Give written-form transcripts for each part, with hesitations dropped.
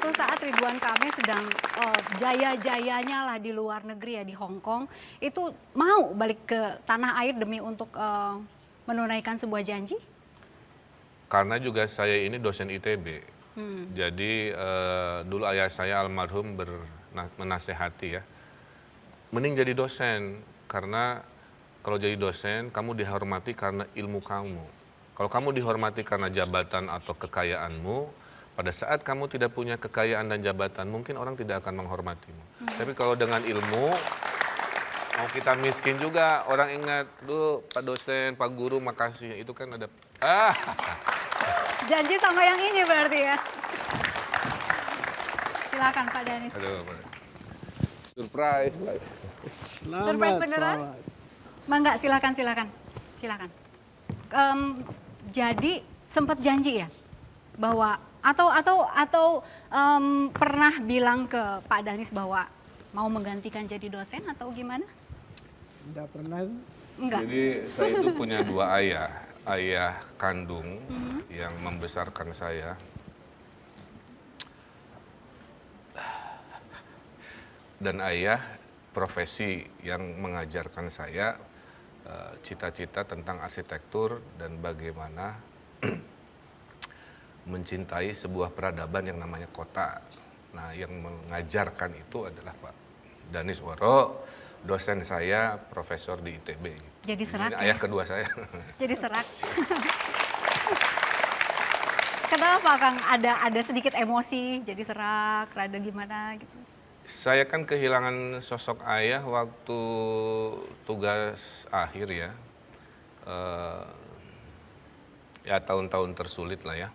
suatu saat Ridwan Kamil sedang jaya-jayanya lah di luar negeri ya, di Hong Kong, itu mau balik ke tanah air demi untuk menunaikan sebuah janji? Karena juga saya ini dosen ITB. Jadi dulu ayah saya almarhum menasehati ya, mending jadi dosen, karena kalau jadi dosen kamu dihormati karena ilmu kamu. Kalau kamu dihormati karena jabatan atau kekayaanmu, pada saat kamu tidak punya kekayaan dan jabatan, mungkin orang tidak akan menghormatimu. Tapi kalau dengan ilmu, mau kita miskin juga, orang ingat, duh Pak dosen, Pak guru makasih, itu kan ada, Janji sama yang ini berarti ya? Silakan Pak Danis. aduh, surprise. Surprise beneran? Mangga, silakan. Jadi sempat janji ya bahwa atau pernah bilang ke Pak Danis bahwa mau menggantikan jadi dosen atau gimana? Tidak pernah. Enggak. Jadi saya itu punya dua ayah kandung yang membesarkan saya. Dan ayah profesi yang mengajarkan saya cita-cita tentang arsitektur dan bagaimana mencintai sebuah peradaban yang namanya kota. Nah, yang mengajarkan itu adalah Pak Danis Woro, dosen saya, profesor di ITB. Jadi serak Ini ya? ayah kedua saya. Jadi serak. Kenapa Kang? Ada sedikit emosi, jadi serak, rada gimana gitu? Saya kan kehilangan sosok ayah waktu tugas akhir ya. Ya tahun-tahun tersulit lah ya.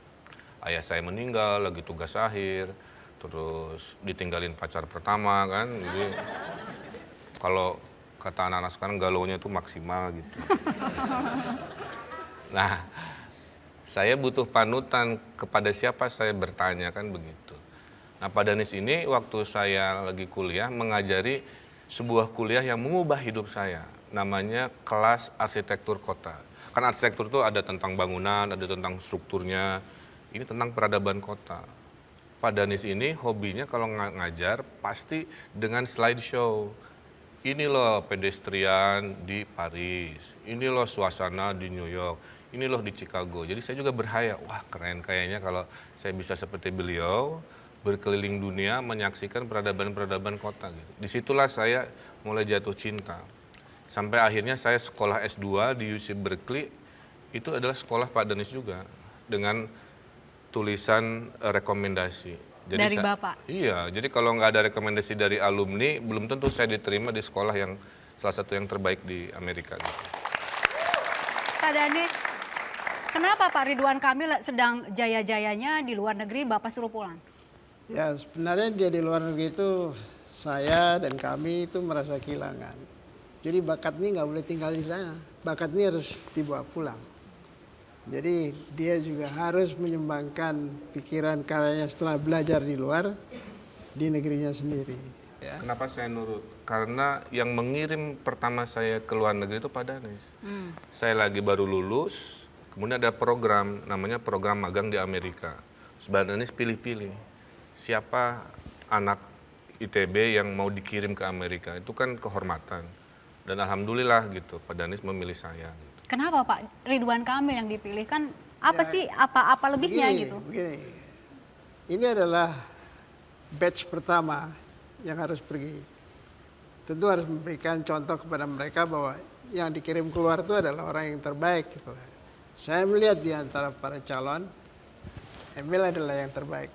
Ayah saya meninggal lagi tugas akhir, terus ditinggalin pacar pertama kan. Jadi kalau kata anak-anak sekarang galaunya itu maksimal gitu. Nah, saya butuh panutan, kepada siapa saya bertanya kan begitu. Nah, Pak Danis ini waktu saya lagi kuliah mengajari sebuah kuliah yang mengubah hidup saya. Namanya kelas arsitektur kota. Kan arsitektur itu ada tentang bangunan, ada tentang strukturnya. Ini tentang peradaban kota. Pak Danis ini hobinya kalau ngajar pasti dengan slideshow. Ini loh pedestrian di Paris, ini loh suasana di New York, ini loh di Chicago. Jadi saya juga berhayal, wah keren kayaknya kalau saya bisa seperti beliau, berkeliling dunia menyaksikan peradaban-peradaban kota. Gitu. Disitulah saya mulai jatuh cinta. Sampai akhirnya saya sekolah S2 di UC Berkeley, itu adalah sekolah Pak Danis juga, dengan tulisan rekomendasi. Jadi Dari Bapak? Iya, jadi kalau nggak ada rekomendasi dari alumni, belum tentu saya diterima di sekolah yang salah satu yang terbaik di Amerika. Gitu. Pak Danis, kenapa Pak Ridwan Kamil sedang jaya-jayanya di luar negeri, Bapak suruh pulang? Ya sebenarnya dia di luar negeri itu saya dan kami itu merasa kehilangan. Jadi bakat ini nggak boleh tinggal di sana. Bakat ini harus dibawa pulang. Jadi dia juga harus menyumbangkan pikiran karyanya setelah belajar di luar di negerinya sendiri. Ya. Kenapa saya nurut? Karena yang mengirim pertama saya ke luar negeri itu Pak Danis. Saya lagi baru lulus, kemudian ada program, namanya program magang di Amerika. Pak Danis pilih-pilih siapa anak ITB yang mau dikirim ke Amerika. Itu kan kehormatan. Dan alhamdulillah gitu, Pak Danis memilih saya. Gitu. Kenapa Pak Ridwan Kamil yang dipilih? Kan apa sih, apa lebihnya gitu? Begini. Ini adalah batch pertama yang harus pergi. Tentu harus memberikan contoh kepada mereka bahwa yang dikirim keluar itu adalah orang yang terbaik. Gitu. Saya melihat di antara para calon, Emil adalah yang terbaik.